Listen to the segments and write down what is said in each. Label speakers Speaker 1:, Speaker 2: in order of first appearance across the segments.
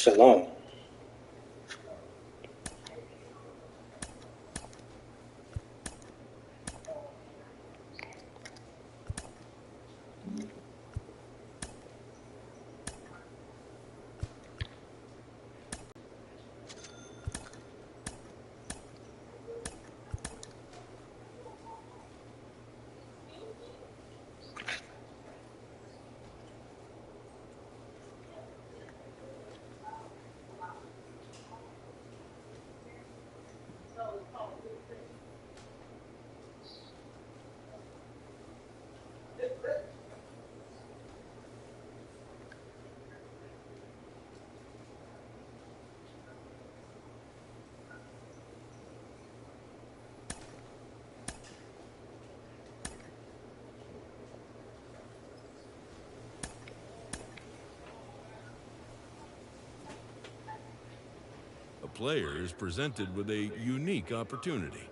Speaker 1: Shalom.
Speaker 2: A player is presented with a unique opportunity.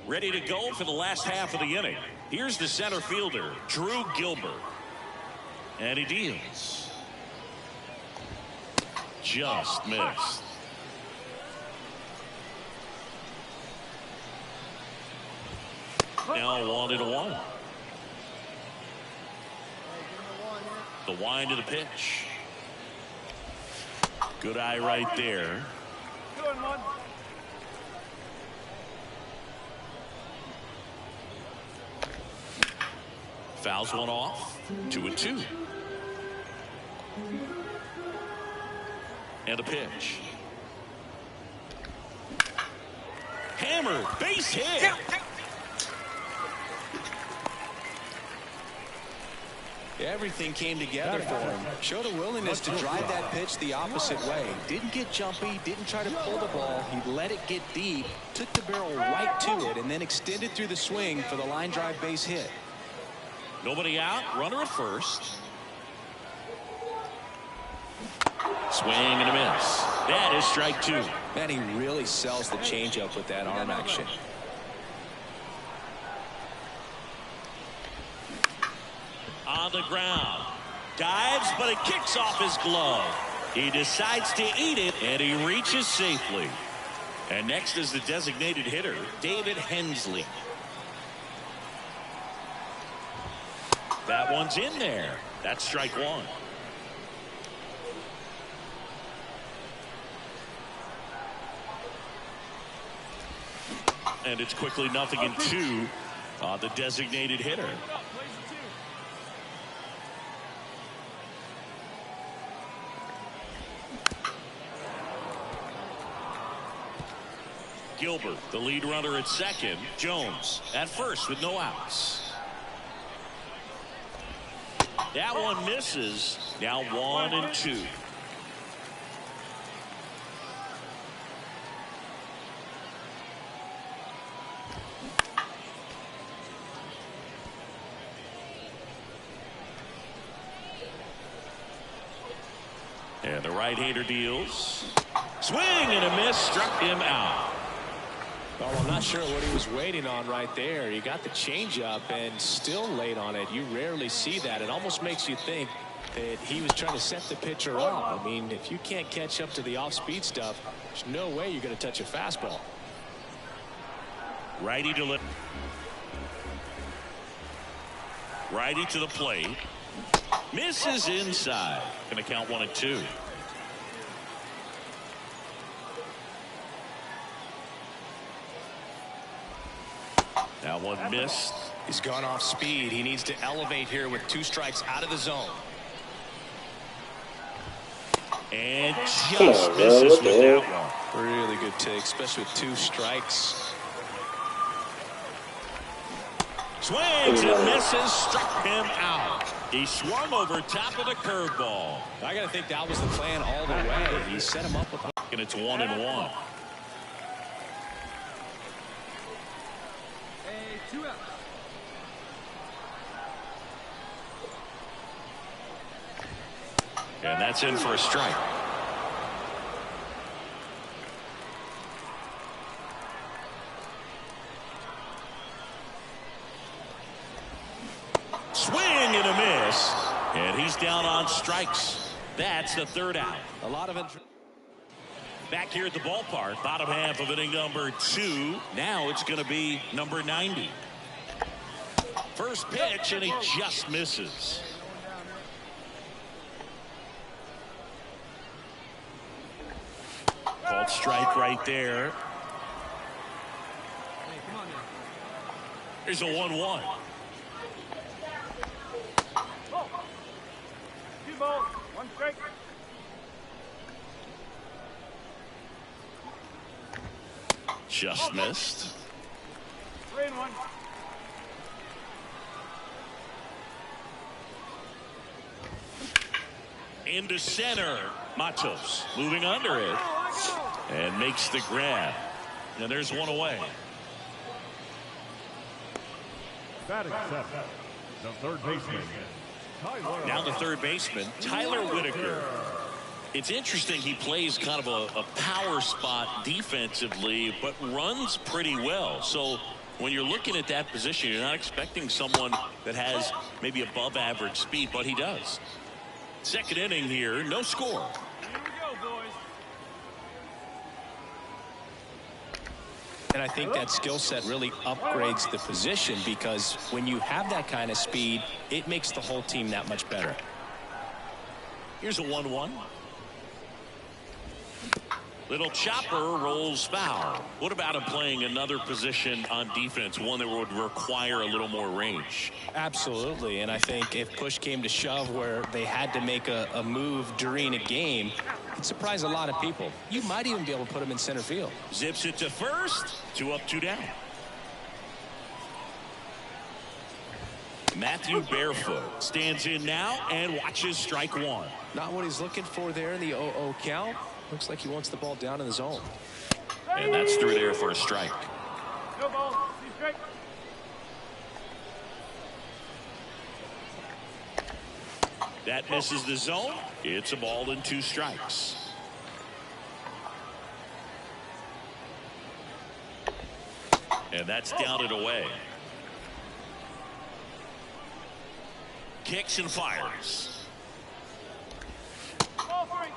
Speaker 3: Ready to go for the last half of the inning. Here's the center fielder, Drew Gilbert. And he deals. Just missed. Now 1-1. The wind of the pitch. Good eye right there. Fouls one off. 2-2. And a pitch. Hammered. Base hit.
Speaker 4: Everything came together for him. Showed a willingness to drive that pitch the opposite way. Didn't get jumpy, didn't try to pull the ball. He let it get deep, took the barrel right to it, and then extended through the swing for the line drive base hit.
Speaker 3: Nobody out. Runner at first. Swing and a miss. That is strike two.
Speaker 4: Man, he really sells the changeup with that arm action.
Speaker 3: On the ground. Dives, but it kicks off his glove. He decides to eat it, and he reaches safely. And next is the designated hitter, David Hensley. That one's in there. That's strike one. And it's quickly 0-2 on the designated hitter. Gilbert, the lead runner at second. Jones at first with no outs. That one misses. Now 1-2. And the right-hander deals. Swing and a miss, struck him out.
Speaker 4: Well, I'm not sure what he was waiting on right there. He got the changeup and still late on it. You rarely see that. It almost makes you think that he was trying to set the pitcher up. I mean, if you can't catch up to the off-speed stuff, there's no way you're going to touch a fastball.
Speaker 3: Righty to righty to the plate. Misses inside. Going to count 1-2. That one missed.
Speaker 4: He's gone off speed. He needs to elevate here with 2 strikes out of the zone.
Speaker 3: And just misses with that one.
Speaker 4: Really good take, especially with 2 strikes.
Speaker 3: Swings and misses, struck him out. He swung over top of the curveball.
Speaker 4: I got to think that was the plan all the way. He set him up with a...
Speaker 3: And it's 1-1. And that's in for a strike. Swing and a miss. And he's down on strikes. That's the third out.
Speaker 4: A lot of
Speaker 3: back here at the ballpark, bottom half of inning number 2. Now it's going to be number 90. First pitch, and he just misses. Called strike right there. Here's a 1-1.
Speaker 1: One strike.
Speaker 3: Just missed.
Speaker 1: 3-1.
Speaker 3: Into center. Matos moving under it and makes the grab. And there's one away.
Speaker 1: Batting seventh, the third baseman.
Speaker 3: Now the third baseman, Tyler Whitaker. It's interesting, he plays kind of a power spot defensively, but runs pretty well. So when you're looking at that position, you're not expecting someone that has maybe above average speed, but he does. Second inning here, no score.
Speaker 1: Here we go, boys.
Speaker 4: And I think that skill set really upgrades the position, because when you have that kind of speed, it makes the whole team that much better.
Speaker 3: Here's a 1-1. Little chopper rolls foul. What about him playing another position on defense, one that would require a little more range?
Speaker 4: Absolutely, and I think if push came to shove where they had to make a move during a game, it'd surprise a lot of people. You might even be able to put him in center field.
Speaker 3: Zips it to first. 2 up, 2 down. Matthew Barefoot stands in now and watches strike 1.
Speaker 4: Not what he's looking for there in the 0-0 count. Looks like he wants the ball down in the zone.
Speaker 3: And that's through there for a strike.
Speaker 1: No ball. 2 strike.
Speaker 3: That misses the zone. It's a ball and 2 strikes. And that's down and away. Kicks and fires.
Speaker 1: Ball 3.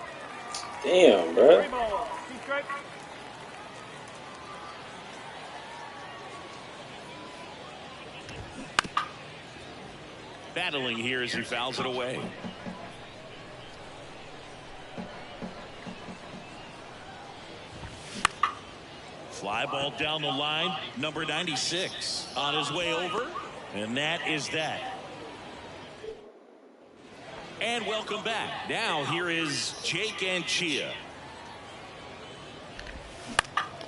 Speaker 5: Damn, bro.
Speaker 1: 3 balls. 2 strikes.
Speaker 3: Battling here as he fouls it away. Fly ball down the line. Number 96 on his way over. And that is that. And welcome back. Now here is Jake Anchia.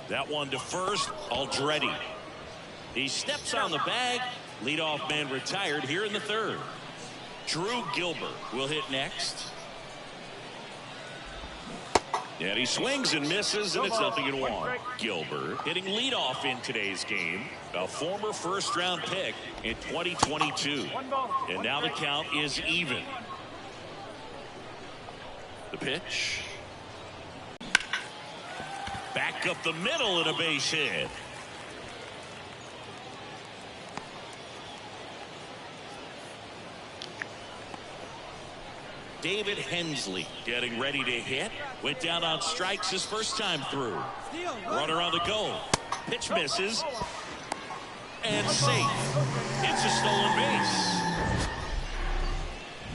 Speaker 3: That one to first. Aldretti. He steps on the bag. Leadoff man retired here in the third. Drew Gilbert will hit next. And he swings and misses, and it's 0-1. Gilbert hitting leadoff in today's game. A former first-round pick in 2022. And now the count is even. The pitch. Back up the middle and a base hit. David Hensley getting ready to hit. Went down on strikes his first time through. Runner on the go. Pitch misses. And safe. It's a stolen base.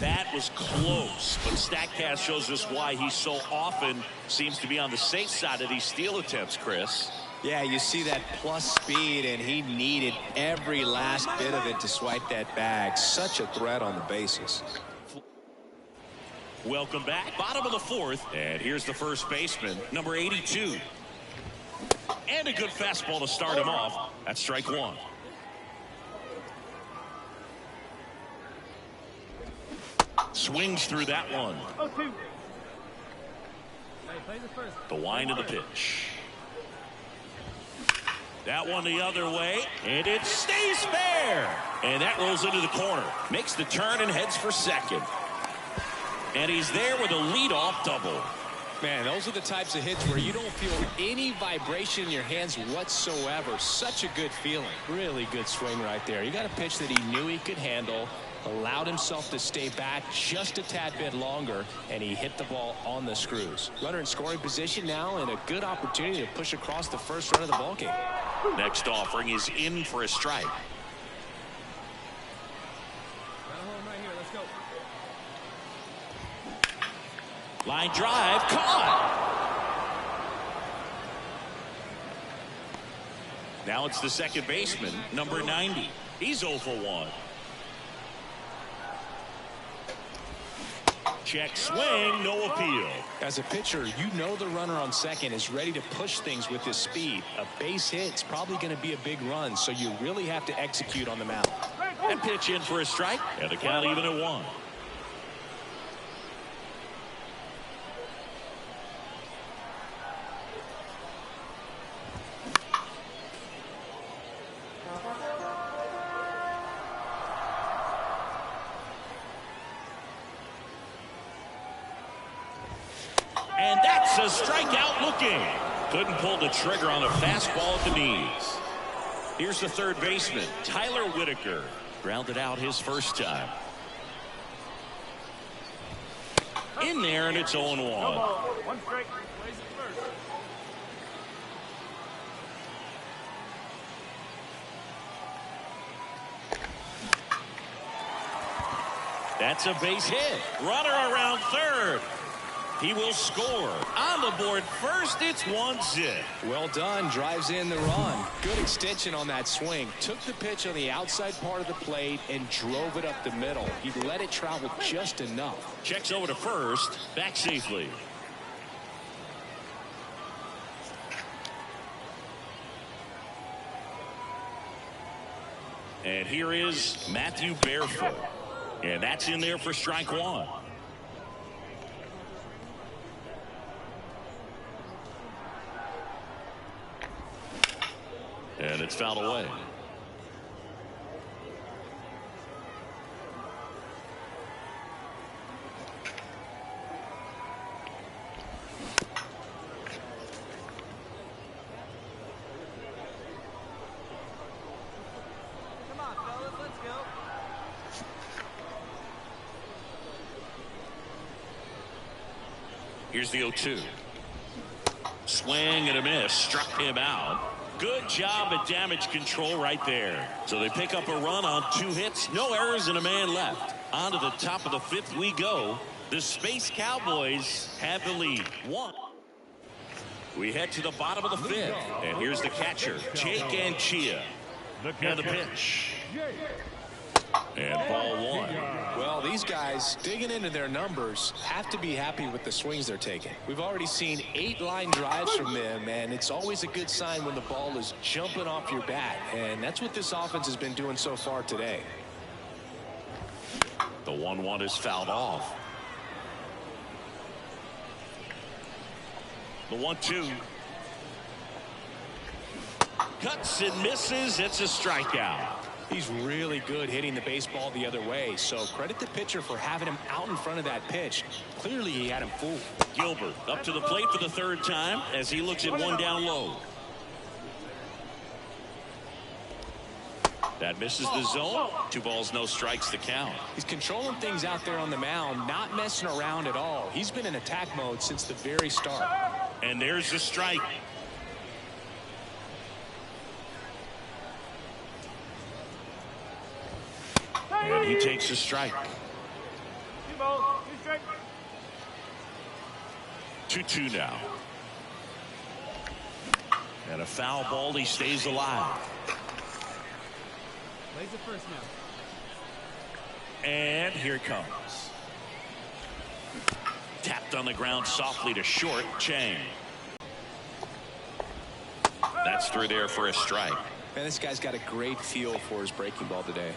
Speaker 3: That was close, but StatCast shows us why he so often seems to be on the safe side of these steal attempts, Chris.
Speaker 4: Yeah, you see that plus speed, and he needed every last bit of it to swipe that bag. Such a threat on the bases.
Speaker 3: Welcome back. Bottom of the fourth. And here's the first baseman, number 82. And a good fastball to start him off. That's strike 1. Swings through that one.
Speaker 1: 0-2. Hey, play this first.
Speaker 3: The wind of the pitch. That one the other way, and it stays fair. And that rolls into the corner. Makes the turn and heads for second. And he's there with a leadoff double.
Speaker 4: Man, those are the types of hits where you don't feel any vibration in your hands whatsoever. Such a good feeling. Really good swing right there. You got a pitch that he knew he could handle, allowed himself to stay back just a tad bit longer, and he hit the ball on the screws. Runner in scoring position now, and a good opportunity to push across the first run of the ballgame.
Speaker 3: Next offering is in for a strike. Line drive, caught. Now it's the second baseman, number 90. He's 0 for 1. Check swing, no appeal.
Speaker 4: As a pitcher, you know the runner on second is ready to push things with his speed. A base hit's probably going to be a big run, so you really have to execute on the mound.
Speaker 3: And pitch in for a strike, and the count even at 1. And that's a strikeout looking. Couldn't pull the trigger on a fastball at the knees. Here's the third baseman, Tyler Whitaker. Grounded out his first time. In there, and it's 0-1.
Speaker 1: One strike. Plays it first.
Speaker 3: That's a base hit. Runner around third. He will score. On the board first, it's 1-0.
Speaker 4: Well done. Drives in the run. Good extension on that swing. Took the pitch on the outside part of the plate and drove it up the middle. He let it travel just enough.
Speaker 3: Checks over to first. Back safely. And here is Matthew Barefoot. And that's in there for strike 1. And it's fouled away.
Speaker 1: Come on, fellas, let's go.
Speaker 3: Here's the 0-2. Swing and a miss. Struck him out. Good job at damage control right there. So they pick up a run on 2 hits. No errors and a man left. On to the top of the 5th we go. The Space Cowboys have the lead. 1. We head to the bottom of the 5th. And here's the catcher, Jake Anchia. And the pitch. And ball 1.
Speaker 4: Well, these guys digging into their numbers have to be happy with the swings they're taking. We've already seen 8 line drives from them, and it's always a good sign when the ball is jumping off your bat, and that's what this offense has been doing so far today.
Speaker 3: The 1-1 is fouled off. The 1-2. Cuts and misses. It's a strikeout.
Speaker 4: He's really good hitting the baseball the other way, so credit the pitcher for having him out in front of that pitch. Clearly he had him fooled.
Speaker 3: Gilbert up to the plate for the 3rd time as he looks at 1 down low. That misses the zone. 2 balls, no strikes to count.
Speaker 4: He's controlling things out there on the mound, not messing around at all. He's been in attack mode since the very start.
Speaker 3: And there's the strike. And he takes a strike.
Speaker 1: 2 balls, 2 strikes.
Speaker 3: 2-2 now. And a foul ball. He stays alive.
Speaker 1: Plays it first now.
Speaker 3: And here it comes. Tapped on the ground softly to short. Chang. That's through there for a strike.
Speaker 4: Man, this guy's got a great feel for his breaking ball today.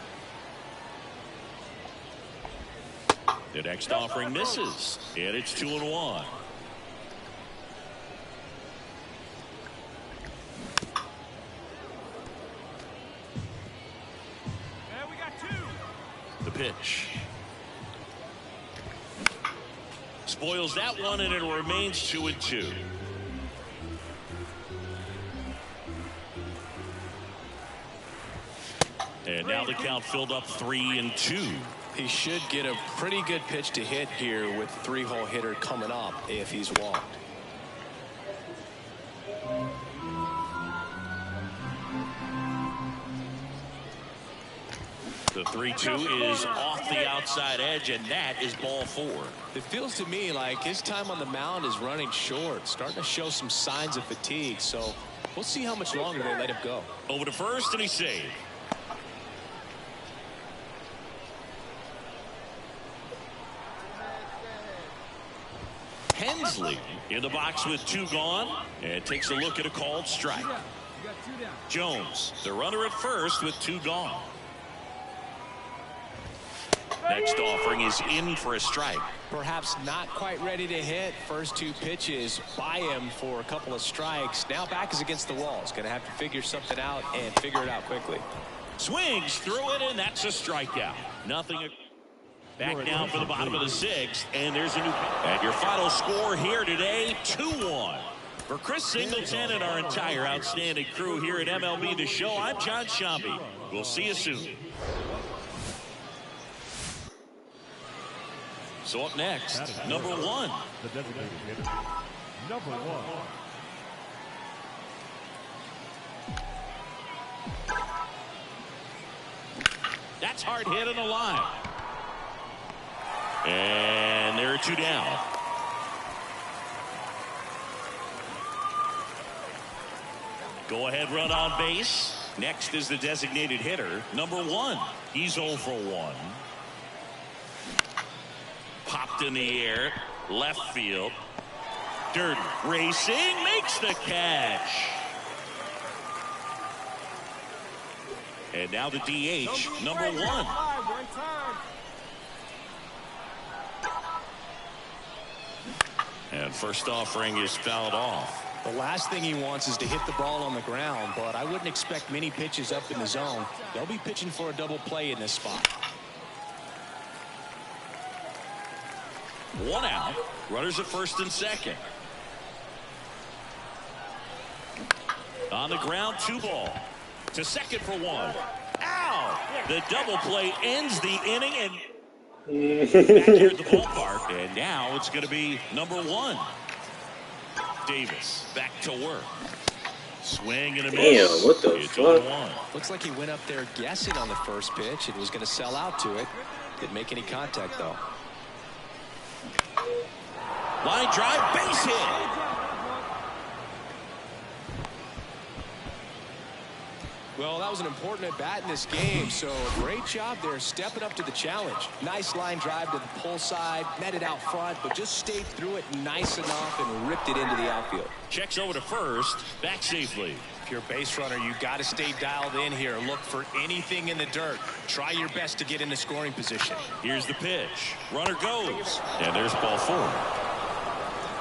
Speaker 3: The next offering misses. And it's 2-1. pitch. Spoils that one, and it remains 2-2. And now the count filled up 3-2.
Speaker 4: He should get a pretty good pitch to hit here with 3-hole hitter coming up if he's walked.
Speaker 3: The 3-2 is off the outside edge, and that is ball 4.
Speaker 4: It feels to me like his time on the mound is running short, starting to show some signs of fatigue. So we'll see how much longer they let him go.
Speaker 3: Over to first, and he's saved. Hensley in the box with 2 gone, and takes a look at a called strike. Jones, the runner at first with 2 gone. Next offering is in for a strike.
Speaker 4: Perhaps not quite ready to hit. First 2 pitches by him for a couple of strikes. Now back is against the wall. He's going to have to figure something out and figure it out quickly.
Speaker 3: Swings through it, and that's a strikeout. Nothing. Back down for the bottom of the 6th, and there's a new. And your final score here today, 2-1. For Chris Singleton and our entire outstanding crew here at MLB The Show, I'm John Shambi. We'll see you soon. So up next, number 1.
Speaker 1: The designated hitter, number 1.
Speaker 3: That's hard hit on the line. And there are 2 down. Go ahead run on base. Next is the designated hitter, number 1. He's 0 for 1. Popped in the air, left field. Durden racing, makes the catch. And now the DH, number 1. And first offering is fouled off.
Speaker 4: The last thing he wants is to hit the ball on the ground, but I wouldn't expect many pitches up in the zone. They'll be pitching for a double play in this spot.
Speaker 3: 1 out. Runners at first and second. On the ground, 2 ball. To second for 1. Ow! The double play ends the inning, and back here at the ballpark. And now it's going to be number 1. Davis back to work. Swing and a miss.
Speaker 5: Damn, what the
Speaker 3: It's
Speaker 5: fuck?
Speaker 3: 0-1.
Speaker 4: Looks like he went up there guessing on the first pitch and was going to sell out to it. Didn't make any contact, though.
Speaker 3: Line drive, base hit.
Speaker 4: Well, that was an important at-bat in this game, so great job there stepping up to the challenge. Nice line drive to the pull side, met it out front, but just stayed through it nice enough and ripped it into the outfield.
Speaker 3: Checks over to first, back safely.
Speaker 4: If you're a base runner, you got to stay dialed in here. Look for anything in the dirt. Try your best to get into scoring position.
Speaker 3: Here's the pitch. Runner goes. And there's ball 4.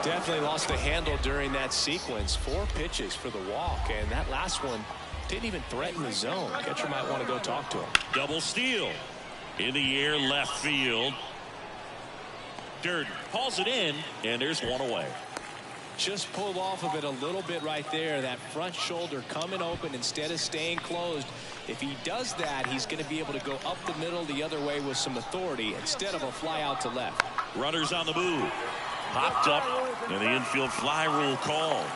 Speaker 4: Definitely lost the handle during that sequence. 4 pitches for the walk, and that last one didn't even threaten the zone. Catcher might want to go talk to him.
Speaker 3: Double steal. In the air, left field. Durden hauls it in, and there's 1 away.
Speaker 4: Just pulled off of it a little bit right there. That front shoulder coming open instead of staying closed. If he does that, he's going to be able to go up the middle the other way with some authority instead of a fly out to left.
Speaker 3: Runners on the move. Popped up, and the infield fly rule called.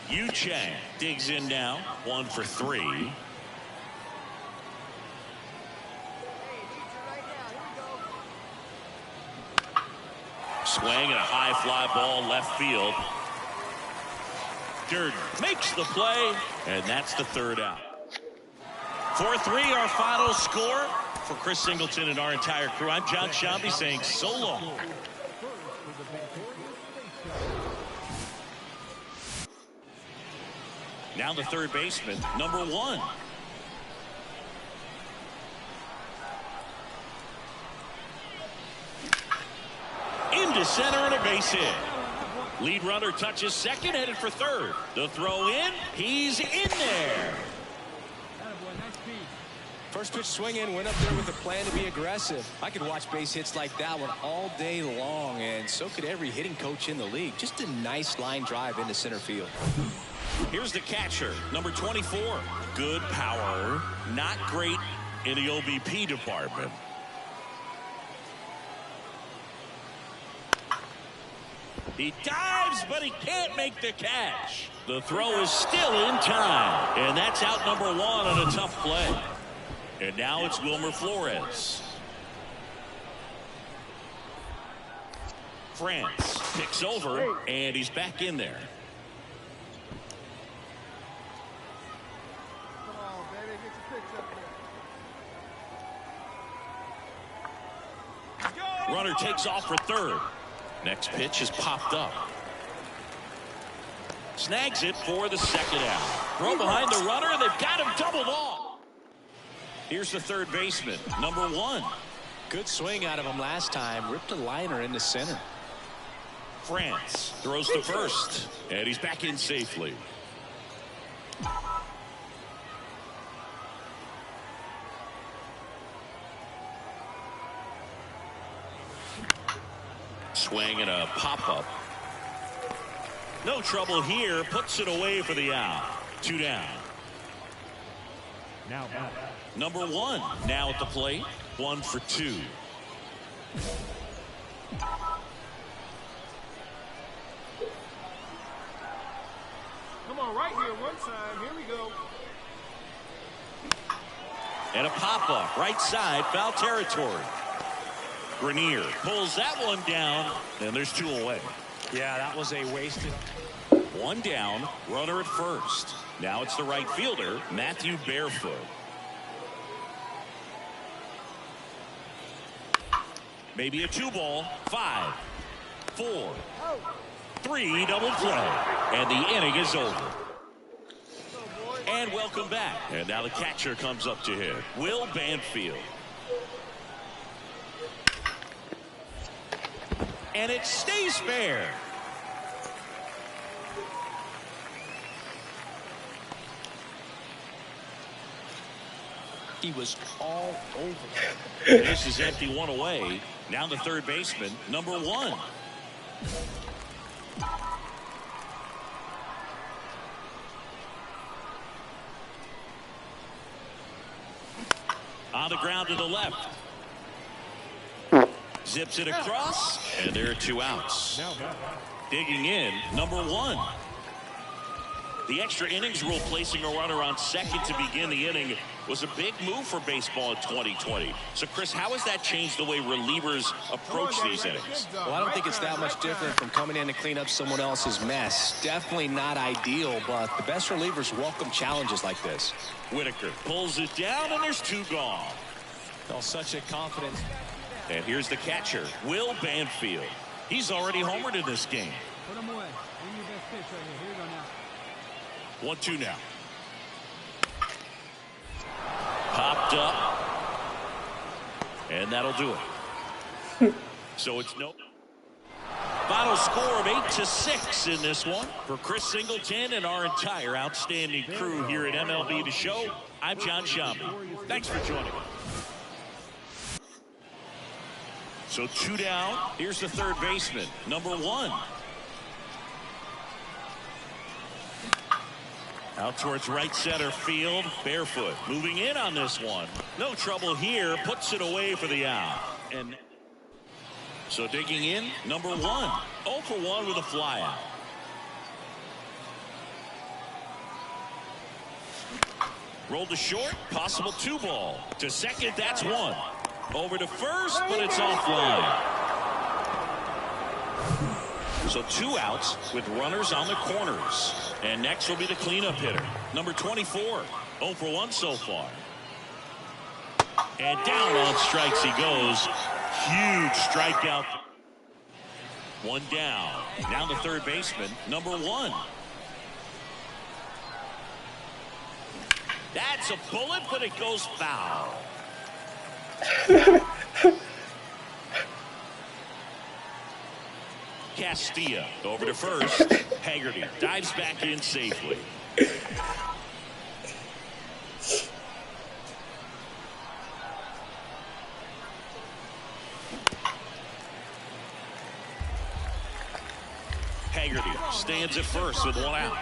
Speaker 3: Yu Chang digs in now, 1 for 3. Swing and a high fly ball left field. Durden makes the play, and that's the 3rd out. 4-3 our final score. For Chris Singleton and our entire crew, I'm John Shambi saying so long. Now the 3rd baseman, number 1. Into center and a base hit. Lead runner touches second, headed for third. The throw in, he's in there.
Speaker 4: First pitch swing in, went up there with a plan to be aggressive. I could watch base hits like that one all day long, and so could every hitting coach in the league. Just a nice line drive into center field.
Speaker 3: Here's the catcher, number 24. Good power, not great in the OBP department. He dives, but he can't make the catch. The throw is still in time, and that's out number 1 on a tough play. And now it's Wilmer Flores. France picks over, and he's back in there.
Speaker 6: Come on, baby, get your picks up here.
Speaker 3: Runner takes off for third. Next pitch is popped up. Snags it for the second out. Throw behind the runner, and they've got him doubled off. Here's the third baseman, number 1.
Speaker 4: Good swing out of him last time. Ripped a liner into center.
Speaker 3: France throws to first, and he's back in safely. Swing and a pop-up. No trouble here. Puts it away for the out. 2 down.
Speaker 1: Now back.
Speaker 3: Number 1 now at the plate. 1 for 2.
Speaker 6: Come on, right here, one time. Here we go.
Speaker 3: And a pop-up. Right side. Foul territory. Grenier pulls that one down, and there's 2 away.
Speaker 4: Yeah, that was a wasted.
Speaker 3: 1 down, runner at first. Now it's the right fielder, Matthew Barefoot. Maybe a 2-ball. 5, 4, 3, double play. And the inning is over. And welcome back. And now the catcher comes up to hit. Will Banfield. And it stays fair.
Speaker 4: He was all over.
Speaker 3: This is empty, 1 away. Now the third baseman, number 1. On the ground to the left. Zips it across, and there are 2 outs. Digging in, number 1. The extra innings rule, placing a runner on second to begin the inning, was a big move for baseball in 2020. So, Chris, how has that changed the way relievers approach these innings?
Speaker 4: Well, I don't think it's that much different from coming in to clean up someone else's mess. Definitely not ideal, but the best relievers welcome challenges like this.
Speaker 3: Whitaker pulls it down, and there's 2 gone.
Speaker 4: Oh, such a confidence.
Speaker 3: And here's the catcher, Will Banfield. He's already homered in this game.
Speaker 6: Put him away. Bring your best pitch right here. Here we go now.
Speaker 3: 1-2 now. Popped up. And that'll do it. So it's no. Final score of 8-6 in this one. For Chris Singleton and our entire outstanding crew here at MLB The Show, I'm John Shambi. Thanks for joining us. So 2 down. Here's the third baseman, number 1. Out towards right center field. Barefoot moving in on this one. No trouble here. Puts it away for the out. And so digging in, number 1. 0 for 1 with a fly out. Rolled to short. Possible 2-ball. To second, that's 1. Over to first, but it's offline. So 2 outs with runners on the corners. And next will be the cleanup hitter, number 24. 0 for 1 so far. And down on strikes he goes. Huge strikeout. 1 down. Now the third baseman, number 1. That's a bullet, but it goes foul. Cast Castilla over to first. Haggerty dives back in safely. Haggerty stands at first with one out.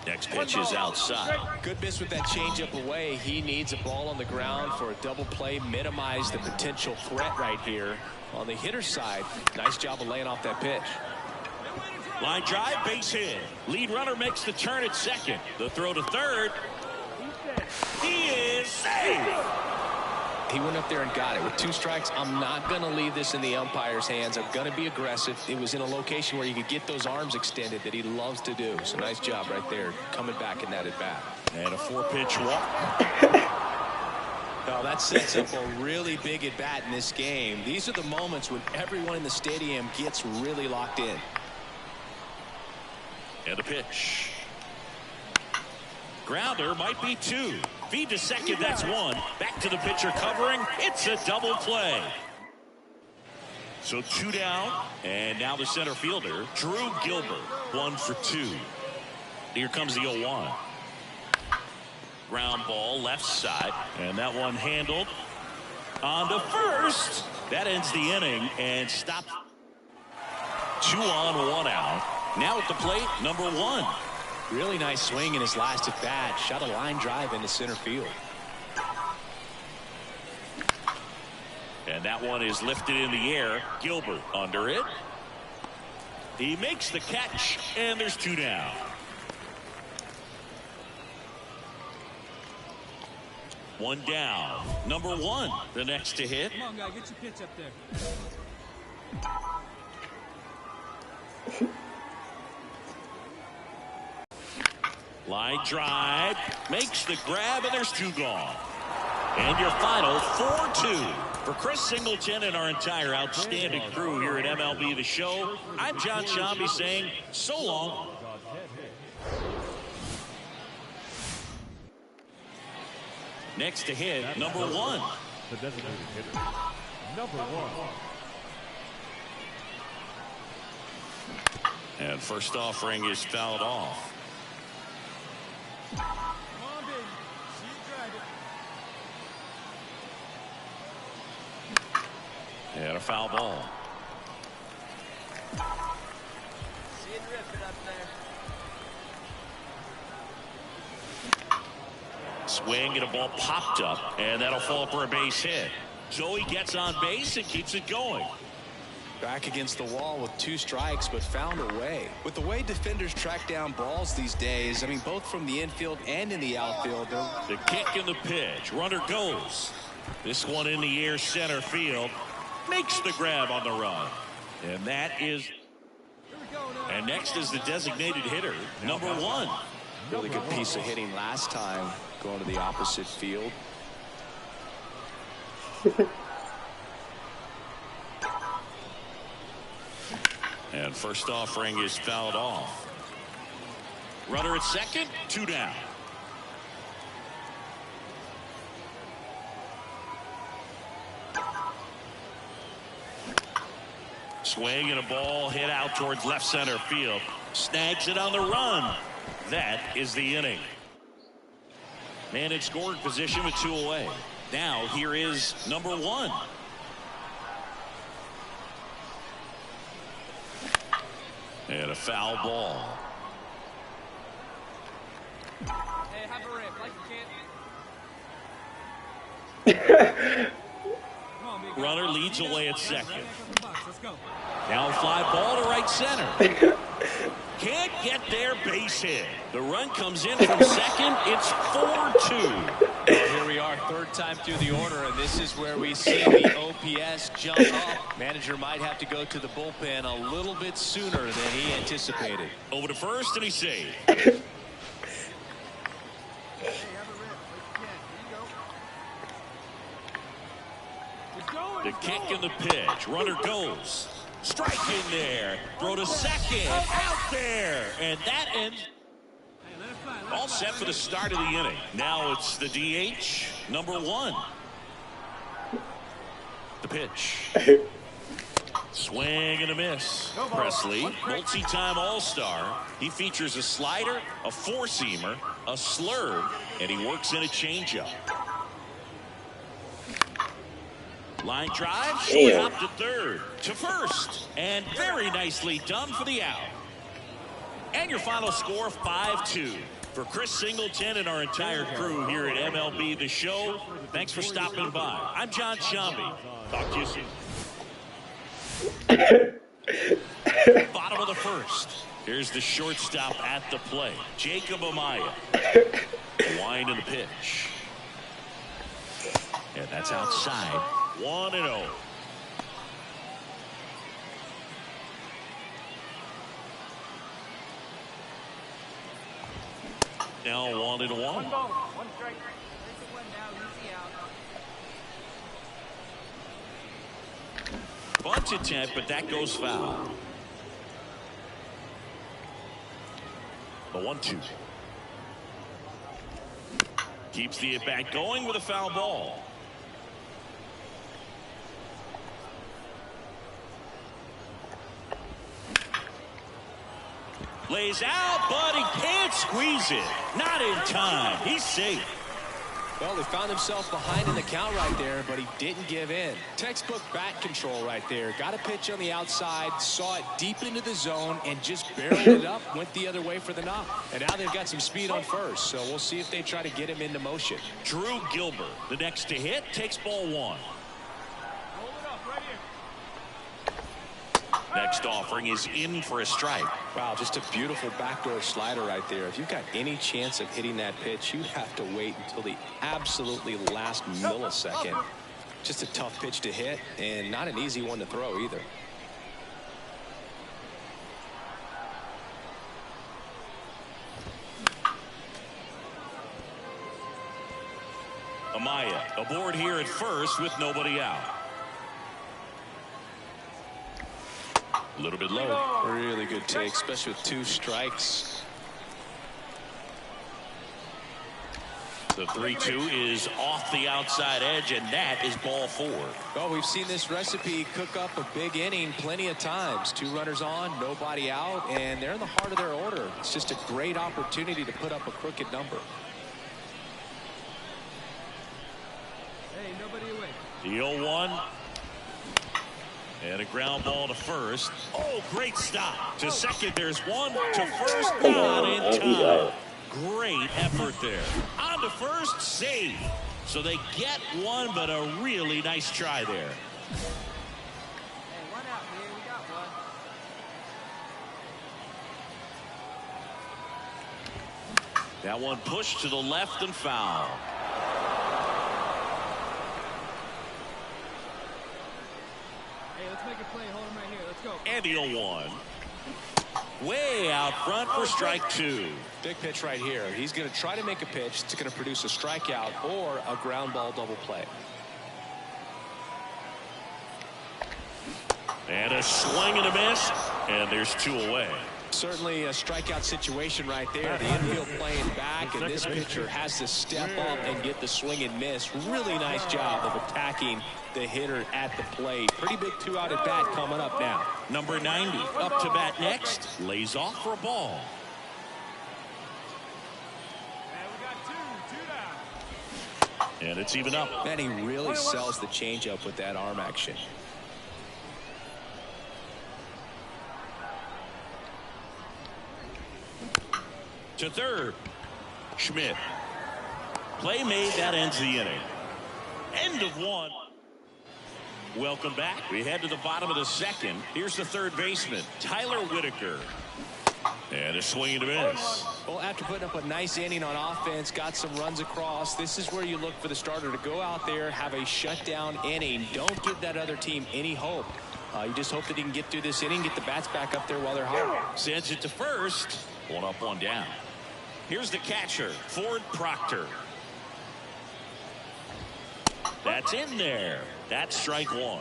Speaker 3: Next pitch is outside.
Speaker 4: Good miss with that changeup away. He needs a ball on the ground for a double play. Minimize the potential threat right here. On the hitter's side, nice job of laying off that pitch.
Speaker 3: Line drive, base hit. Lead runner makes the turn at second. The throw to third. He is safe.
Speaker 4: He went up there and got it. With 2 strikes, I'm not going to leave this in the umpire's hands. I'm going to be aggressive. It was in a location where you could get those arms extended that he loves to do. So nice job right there, coming back in that at-bat.
Speaker 3: And a 4-pitch walk.
Speaker 4: No, that sets up a really big at-bat in this game. These are the moments when everyone in the stadium gets really locked in.
Speaker 3: And a pitch. Grounder might be 2. Feed to second, that's 1. Back to the pitcher covering. It's a double play. So 2 down. And now the center fielder, Drew Gilbert, 1 for 2. Here comes the 0-1. Ground ball left side. And that one handled. On to first. That ends the inning and stops. 2 on, 1 out. Now at the plate, number 1.
Speaker 4: Really nice swing in his last at bat. Shot a line drive into center field.
Speaker 3: And that one is lifted in the air. Gilbert under it. He makes the catch, and there's 2 down. One down. Number 1, the next to hit.
Speaker 6: Come on, guy, get your pitch up there.
Speaker 3: Line drive, makes the grab, and there's 2 gone. And your final 4-2. For Chris Singleton and our entire outstanding crew here at MLB The Show, I'm John Shambi saying so long. Next to hit, number 1.
Speaker 1: The designated hitter, number 1.
Speaker 3: And first offering is fouled off.
Speaker 6: Come on, baby. See you drive it.
Speaker 3: And a foul ball.
Speaker 6: See it rip it up there.
Speaker 3: Swing and a ball popped up, and that'll fall for a base hit. So he gets on base and keeps it going.
Speaker 4: Back against the wall with 2 strikes, but found a way. With the way defenders track down balls these days, I mean, both from the infield and in the outfield.
Speaker 3: The kick and the pitch. Runner goes. This one in the air, center field. Makes the grab on the run. And that is... And next is the designated hitter, number 1.
Speaker 4: Really good piece of hitting last time, going to the opposite field.
Speaker 3: And first offering is fouled off. Runner at second, 2 down. Swing and a ball hit out towards left center field. Snags it on the run. That is the inning. Man in scoring position with 2 away. Now here is number 1. And a foul ball.
Speaker 6: Hey, have a rip like you can't. Come on, big guy.
Speaker 3: Runner leads away at second.
Speaker 6: Right back up the box. Let's go.
Speaker 3: Now a fly ball to right center. Can't get there, base hit. The run comes in from second. It's 4-2.
Speaker 4: Well, here we are, 3rd time through the order, and this is where we see the OPS jump up. Manager might have to go to the bullpen a little bit sooner than he anticipated.
Speaker 3: Over to first, and he saved.
Speaker 6: Hey, have a rip like you can't. Here you go.
Speaker 3: The kick and the pitch. Runner goes. Strike in there. Throw to second. Out there. And that ends.
Speaker 6: Hey, let it fly.
Speaker 3: All set for the start of the inning. Now it's the DH, number 1. The pitch. Swing and a miss. Presley, multi-time All-Star. He features a slider, a four-seamer, a slurve, and he works in a changeup. Line drive, short hop to third, to first, and very nicely done for the out. And your final score, 5-2. For Chris Singleton and our entire crew here at MLB The Show, thanks for stopping by. I'm John Shambi. Talk to you soon. Bottom of the first. Here's the shortstop at the plate, Jacob Amaya. Wind in the pitch. And that's outside. 1-0. Now 1-1.
Speaker 6: One ball, one strike. There's the one now, easy out.
Speaker 3: Bunt attempt, but that goes foul. The 1-2. Keeps the at-bat going with a foul ball. Lays out, but he can't squeeze it. Not in time. He's safe.
Speaker 4: Well, he found himself behind in the count right there, but he didn't give in. Textbook bat control right there. Got a pitch on the outside, saw it deep into the zone, and just barreled it up, went the other way for the knock. And now they've got some speed on first, so we'll see if they try to get him into motion.
Speaker 3: Drew Gilbert, the next to hit, takes ball 1.
Speaker 6: Hold it up right here.
Speaker 3: Next offering is in for a strike.
Speaker 4: Wow, just a beautiful backdoor slider right there. If you've got any chance of hitting that pitch, you have to wait until the absolutely last millisecond. Just a tough pitch to hit, and not an easy one to throw either.
Speaker 3: Amaya aboard here at first with nobody out. A little bit low.
Speaker 4: Really good take, especially with 2 strikes.
Speaker 3: The 3-2 is off the outside edge, and that is ball 4.
Speaker 4: Well, we've seen this recipe cook up a big inning plenty of times. 2 runners on, nobody out, and they're in the heart of their order. It's just a great opportunity to put up a crooked number.
Speaker 6: Hey, nobody away.
Speaker 3: The 0-1. And a ground ball to first. Oh, great stop. To second, there's one. To first, not in time. Great effort there. On to first, save. So they get one, but a really nice try there.
Speaker 6: Hey, one out here. We got one.
Speaker 3: That one pushed to the left and foul.
Speaker 6: Hey, let's make a play. Hold him right here. Let's go.
Speaker 3: And the 0-1. Way out front for strike 2.
Speaker 4: Big pitch right here. He's going to try to make a pitch that's going to produce a strikeout or a ground ball double play.
Speaker 3: And a swing and a miss. And there's 2 away.
Speaker 4: Certainly a strikeout situation right there. The infield playing back, and this pitcher has to step up and get the swing and miss. Really nice job of attacking the hitter at the plate. Pretty big 2-out at bat coming up now.
Speaker 3: Number 90 up to bat next. Lays off for a ball.
Speaker 6: Hey, we got two down.
Speaker 3: And it's even up.
Speaker 4: And he really sells the changeup with that arm action.
Speaker 3: To third. Schmidt. Play made. That ends the inning. End of 1. Welcome back. We head to the bottom of the second. Here's the third baseman, Tyler Whitaker. And a swing and a miss.
Speaker 4: Well, after putting up a nice inning on offense, got some runs across, this is where you look for the starter to go out there, have a shutdown inning. Don't give that other team any hope. You just hope that he can get through this inning, get the bats back up there while they're hot.
Speaker 3: Sends it to first. 1 up, 1 down. Here's the catcher, Ford Proctor. That's in there. That's strike 1.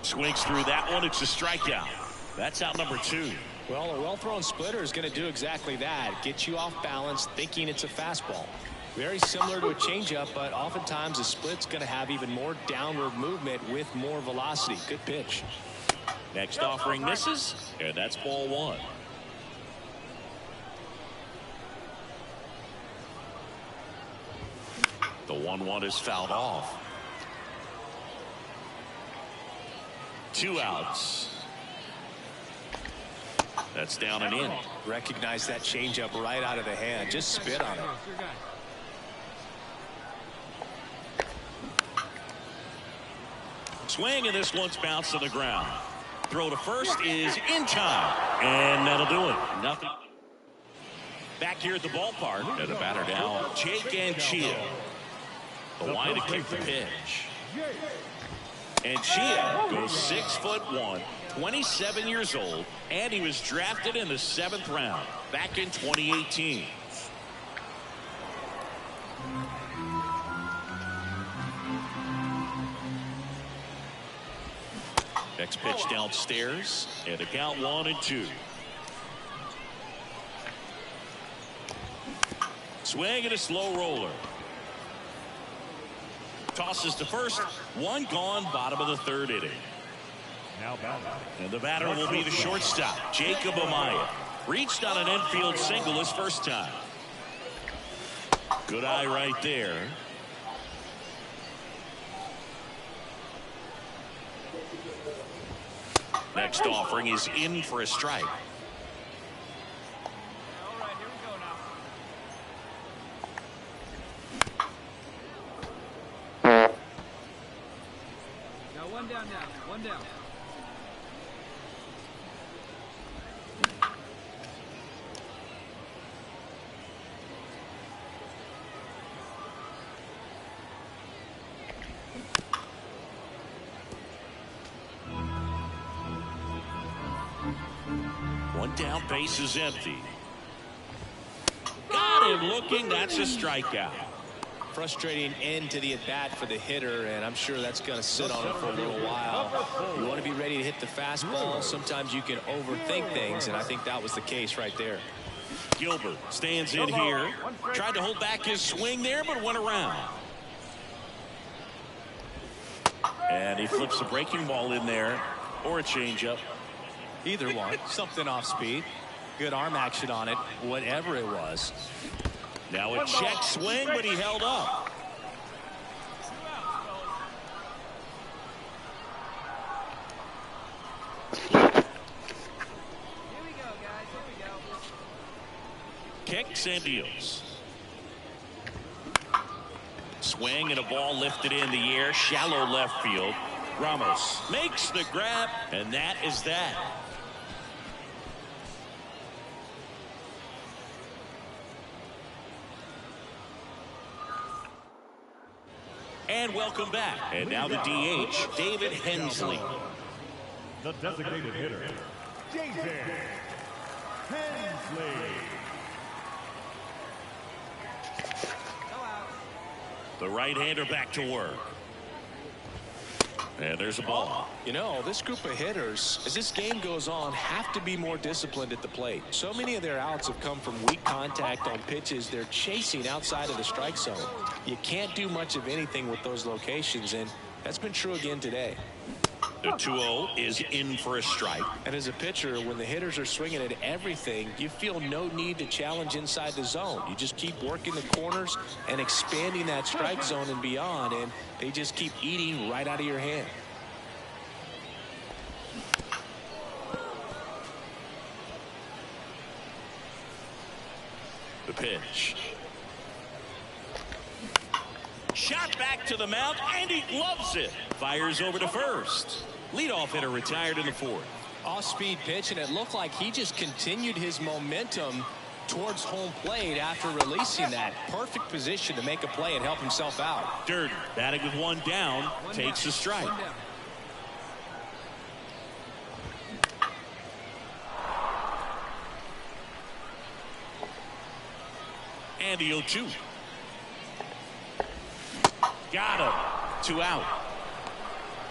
Speaker 3: Swings through that one. It's a strikeout. That's out number 2.
Speaker 4: Well, a well-thrown splitter is going to do exactly that. Get you off balance thinking it's a fastball. Very similar to a changeup, but oftentimes a split's going to have even more downward movement with more velocity. Good pitch.
Speaker 3: Next offering misses, and that's ball 1. The 1-1 is fouled off. 2 outs. That's down and in.
Speaker 4: Recognize that changeup right out of the hand. Just spit on it.
Speaker 3: Swing, and this one's bounced to the ground. Throw to first is in time, and that'll do it. Nothing. Back here at the ballpark, and the batter now, Jake Anchia. The line to kick the pitch. Anchia goes 6'1", 27 years old, and he was drafted in the 7th round back in 2018. Next pitch downstairs, and a count 1-2. Swing and a slow roller. Tosses to first. 1 gone, bottom of the 3rd inning.
Speaker 1: Now batting.
Speaker 3: And the batter will be the shortstop, Jacob Amaya. Reached on an infield single his first time. Good eye right there. Next offering is in for a strike.
Speaker 6: All right, here we go now. Got 1 down now. 1 down.
Speaker 3: Down, base is empty. Got him looking. That's a strikeout.
Speaker 4: Frustrating end to the at-bat for the hitter, and I'm sure that's going to sit on him for a little while. You want to be ready to hit the fastball. Sometimes you can overthink things, and I think that was the case right there.
Speaker 3: Gilbert stands in here. Tried to hold back his swing there, but went around. And he flips a breaking ball in there, or a changeup.
Speaker 4: Either one. Something off speed. Good arm action on it, whatever it was.
Speaker 3: Now a check swing, but he held up.
Speaker 6: Here we go, guys. Here we go.
Speaker 3: Kicks and deals. Swing and a ball lifted in the air, shallow left field. Ramos makes the grab, and that is that. And welcome back. And now the DH, David Hensley.
Speaker 1: The designated hitter, David Hensley.
Speaker 3: The right-hander back to work. And there's a ball.
Speaker 4: You know, this group of hitters, as this game goes on, have to be more disciplined at the plate. So many of their outs have come from weak contact on pitches they're chasing outside of the strike zone. You can't do much of anything with those locations, and that's been true again today.
Speaker 3: The 2-0 is in for a strike.
Speaker 4: And as a pitcher, when the hitters are swinging at everything, you feel no need to challenge inside the zone. You just keep working the corners and expanding that strike zone and beyond, and they just keep eating right out of your hand.
Speaker 3: The pitch. Shot back to the mound, and he gloves it. Fires over to first. Leadoff hitter retired in the 4th.
Speaker 4: Off-speed pitch, and it looked like he just continued his momentum towards home plate after releasing that. Perfect position to make a play and help himself out.
Speaker 3: Durden, batting with 1 down, takes a strike. And the 0-2. Got him. 2 out.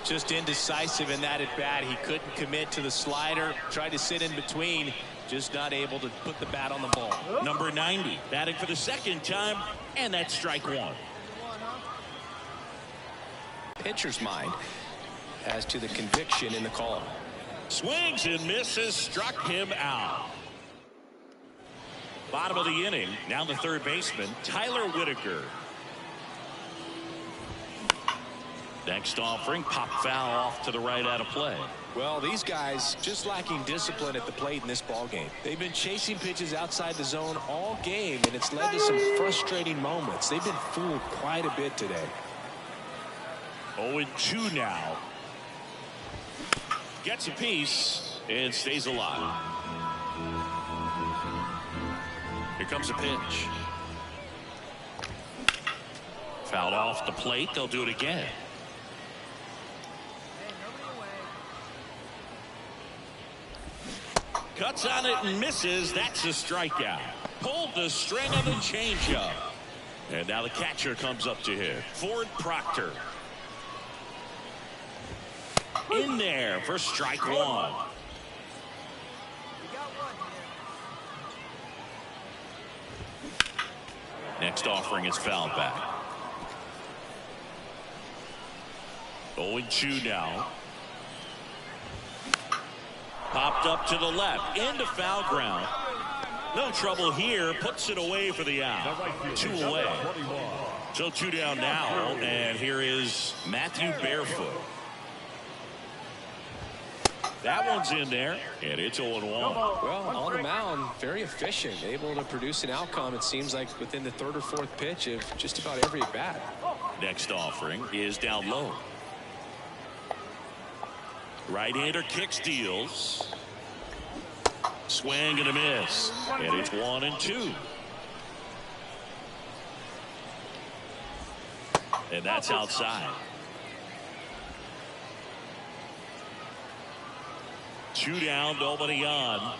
Speaker 4: Just indecisive in that at bat. He couldn't commit to the slider. Tried to sit in between. Just not able to put the bat on the ball.
Speaker 3: Number 90 batting for the second time, and that's strike one.
Speaker 4: Pitcher's mind as to the conviction in the call.
Speaker 3: Swings and misses, struck him out. Bottom of the inning, now the third baseman, Tyler Whitaker. Next offering, pop foul off to the right out of play.
Speaker 4: Well, these guys just lacking discipline at the plate in this ball game. They've been chasing pitches outside the zone all game, and it's led to some frustrating moments. They've been fooled quite a bit today.
Speaker 3: 0-2 now. Gets a piece and stays alive. Here comes a pitch. Fouled off the plate. They'll do it again. Cuts on it and misses. That's a strikeout. Pulled the string on the changeup. And now the catcher comes up to hit. Ford Proctor. In there for strike one. Next offering is fouled back. 0-2 now. Popped up to the left into foul ground. No trouble here. Puts it away for the out. 2 away. So 2 down now. And here is Matthew Barefoot. That one's in there. And it's 0-1.
Speaker 4: Well, on the mound, very efficient. Able to produce an outcome, it seems like, within the third or fourth pitch of just about every at bat.
Speaker 3: Next offering is down low. Right-hander kicks, deals. Swing and a miss. And it's 1-2. And that's outside. 2 down, nobody on.